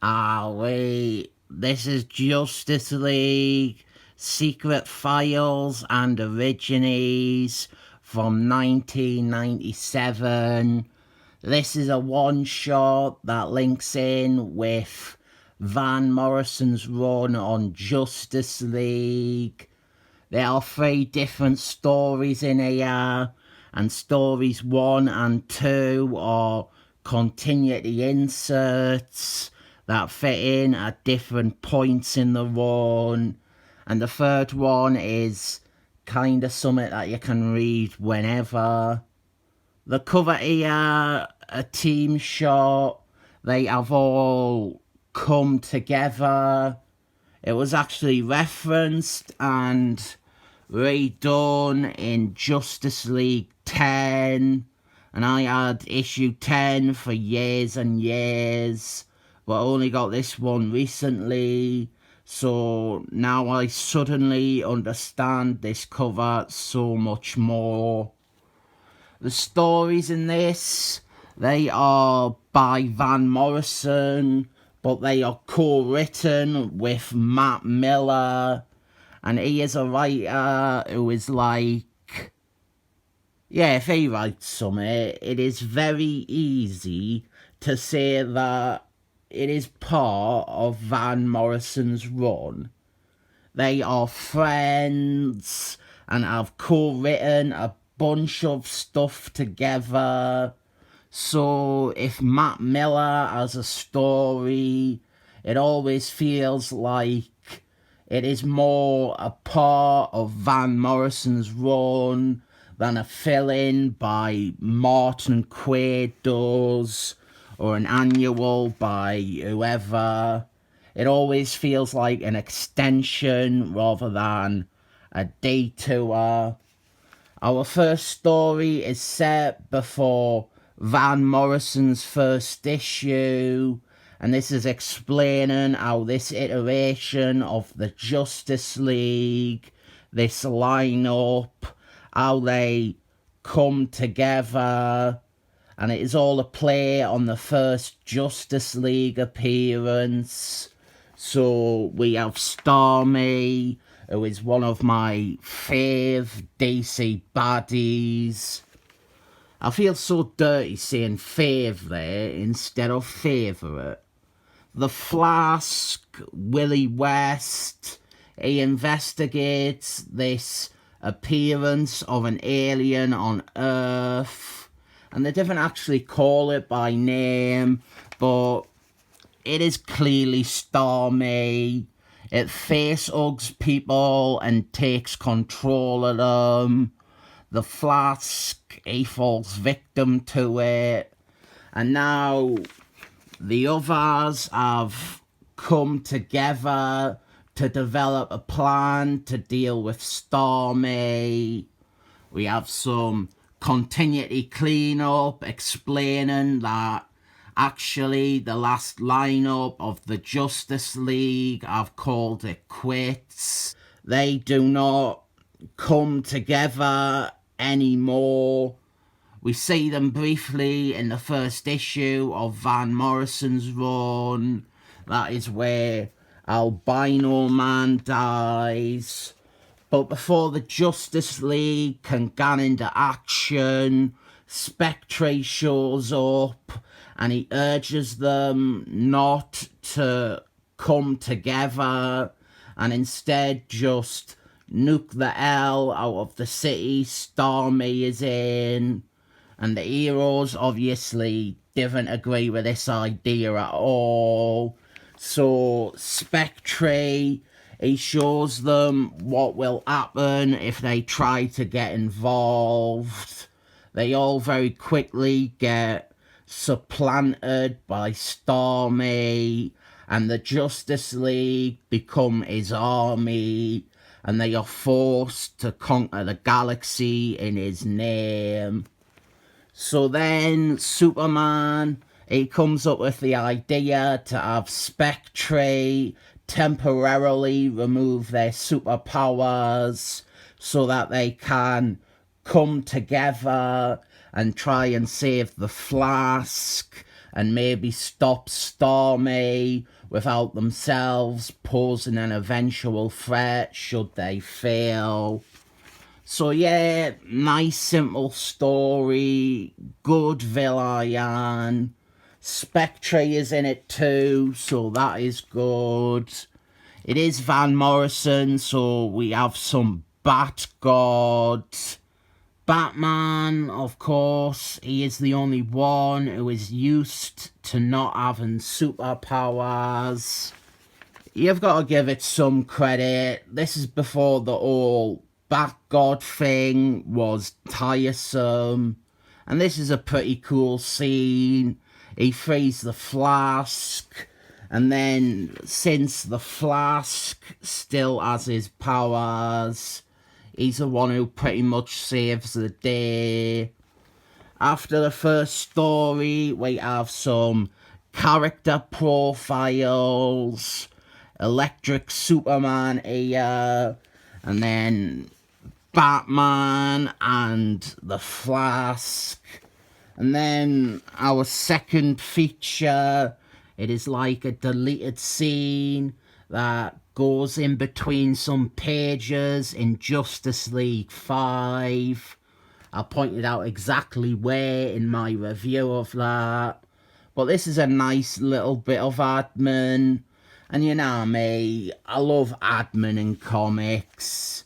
Wait. This is Justice League Secret Files and Origines from 1997. This is a one-shot that links in with Van Morrison's run on Justice League. There are three different stories in here, and stories 1 and 2 are continuity inserts that fit in at different points in the run, and the third one is kind of something that you can read whenever. The cover here, a team shot, they have all come together. It was actually referenced and redone in Justice League 10, and I had issue 10 for years and years, but I only got this one recently, so now I suddenly understand this cover so much more. The stories in this, they are by Van Morrison, but they are co-written with Matt Millar, and he is a writer who is like, yeah, if he writes something, it is very easy to say that it is part of Van Morrison's run. They are friends and have co-written a bunch of stuff together. So if Matt Millar has a story, it always feels like it is more a part of Van Morrison's run than a fill-in by Martin Quaid does, or an annual by whoever. It always feels like an extension rather than a detour. Our first story is set before Van Morrison's first issue, and this is explaining how this iteration of the Justice League, this lineup, how they come together, and it is all a play on the first Justice League appearance. So we have Stormy, who is one of my fave DC baddies. I feel so dirty saying fave there instead of favourite. The Flask, Willie West, he investigates this appearance of an alien on Earth, and they didn't actually call it by name, but it is clearly Stormy. It face hugs people and takes control of them. The Flask, he falls victim to it, and now the others have come together to develop a plan to deal with Stormy. We have some continuity cleanup explaining that actually the last lineup of the Justice League have called it quits. They do not come together anymore. We see them briefly in the first issue of Van Morrison's run. That is where Albino Man dies. But before the Justice League can get into action, Spectre shows up and he urges them not to come together and instead just nuke the hell out of the city Stormy is in. And the heroes obviously didn't agree with this idea at all. So Spectre, he shows them what will happen if they try to get involved. They all very quickly get supplanted by Stormy, and the Justice League become his army, and they are forced to conquer the galaxy in his name. So then Superman, he comes up with the idea to have Spectre temporarily remove their superpowers so that they can come together and try and save the Flask and maybe stop Stormy without themselves posing an eventual threat should they fail. So yeah, nice simple story, good villain. Spectre is in it too, so that is good. It is Van Morrison, so we have some Bat God. Batman, of course, he is the only one who is used to not having superpowers. You've got to give it some credit. This is before the whole Bat God thing was tiresome. And this is a pretty cool scene. He frees the Flask. And then, since the Flask still has his powers, he's the one who pretty much saves the day. After the first story, we have some character profiles. Electric Superman here. And then Batman and the Flask. And then our second feature, it is like a deleted scene that goes in between some pages in Justice League 5. I pointed out exactly where in my review of that. But this is a nice little bit of admin. And you know me, I love admin in comics.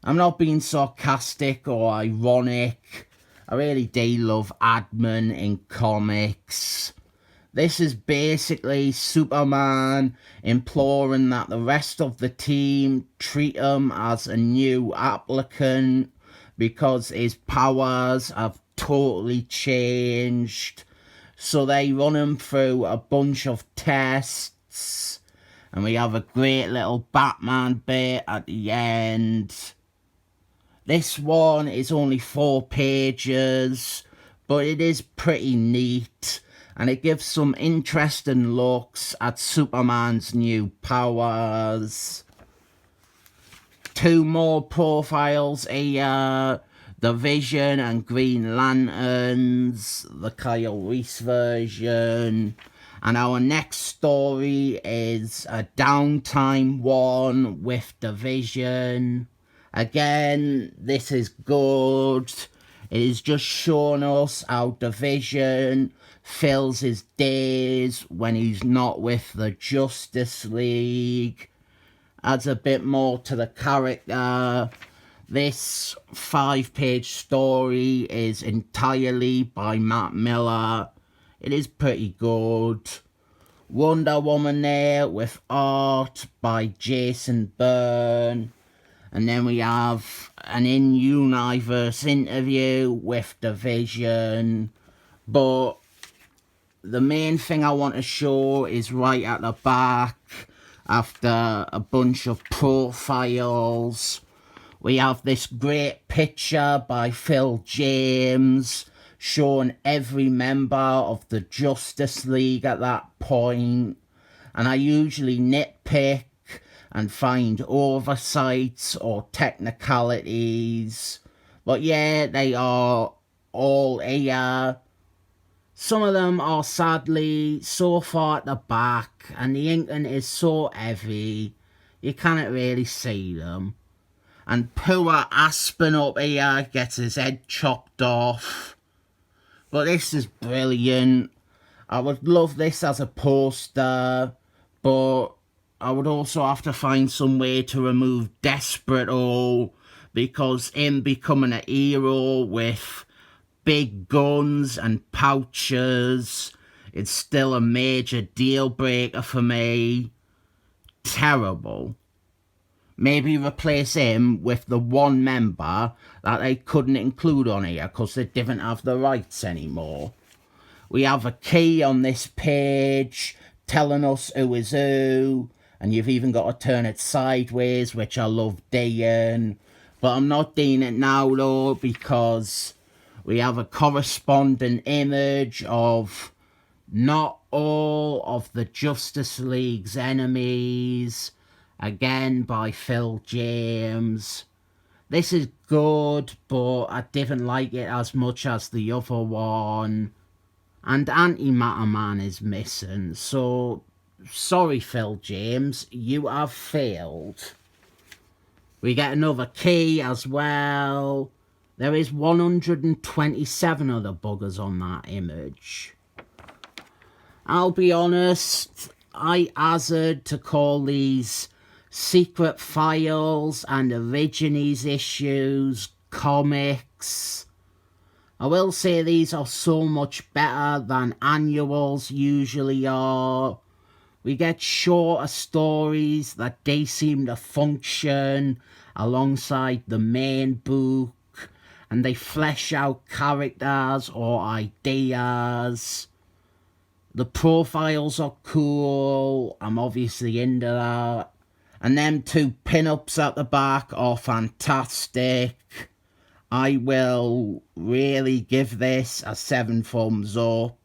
I'm not being sarcastic or ironic. I really do love admin in comics. This is basically Superman imploring that the rest of the team treat him as a new applicant because his powers have totally changed. So they run him through a bunch of tests, and we have a great little Batman bit at the end. This one is only 4 pages, but it is pretty neat, and it gives some interesting looks at Superman's new powers. 2 more profiles here. The Vision and Green Lanterns, the Kyle Reese version. And our next story is a downtime one with the Vision. Again, this is good. It is just showing us how the Vision fills his days when he's not with the Justice League. Adds a bit more to the character. This 5-page story is entirely by Matt Millar. It is pretty good. Wonder Woman there with art by Jason Byrne. And then we have an in-universe interview with the Vision. But the main thing I want to show is right at the back, after a bunch of profiles. We have this great picture by Phil James showing every member of the Justice League at that point. And I usually nitpick and find oversights or technicalities. But yeah, they are all here. Some of them are sadly so far at the back, and the inking is so heavy, you can't really see them. And poor Aspen up here gets his head chopped off. But this is brilliant. I would love this as a poster, but I would also have to find some way to remove Desperado, because him becoming a hero with big guns and pouches, it's still a major deal breaker for me. Terrible. Maybe replace him with the one member that they couldn't include on here because they didn't have the rights anymore. We have a key on this page telling us who is who, and you've even got to turn it sideways, which I love doing. But I'm not doing it now though, because we have a corresponding image of not all of the Justice League's enemies, again by Phil James. This is good, but I didn't like it as much as the other one. and Antimatter Man is missing. So, sorry, Phil James, you have failed. We get another key as well. There is 127 other buggers on that image. I'll be honest, I hazard to call these secret files and Origines issues comics. I will say these are so much better than annuals usually are. We get shorter stories that they seem to function alongside the main book, and they flesh out characters or ideas. The profiles are cool, I'm obviously into that. And them two pin-ups at the back are fantastic. I will really give this a 7 thumbs up.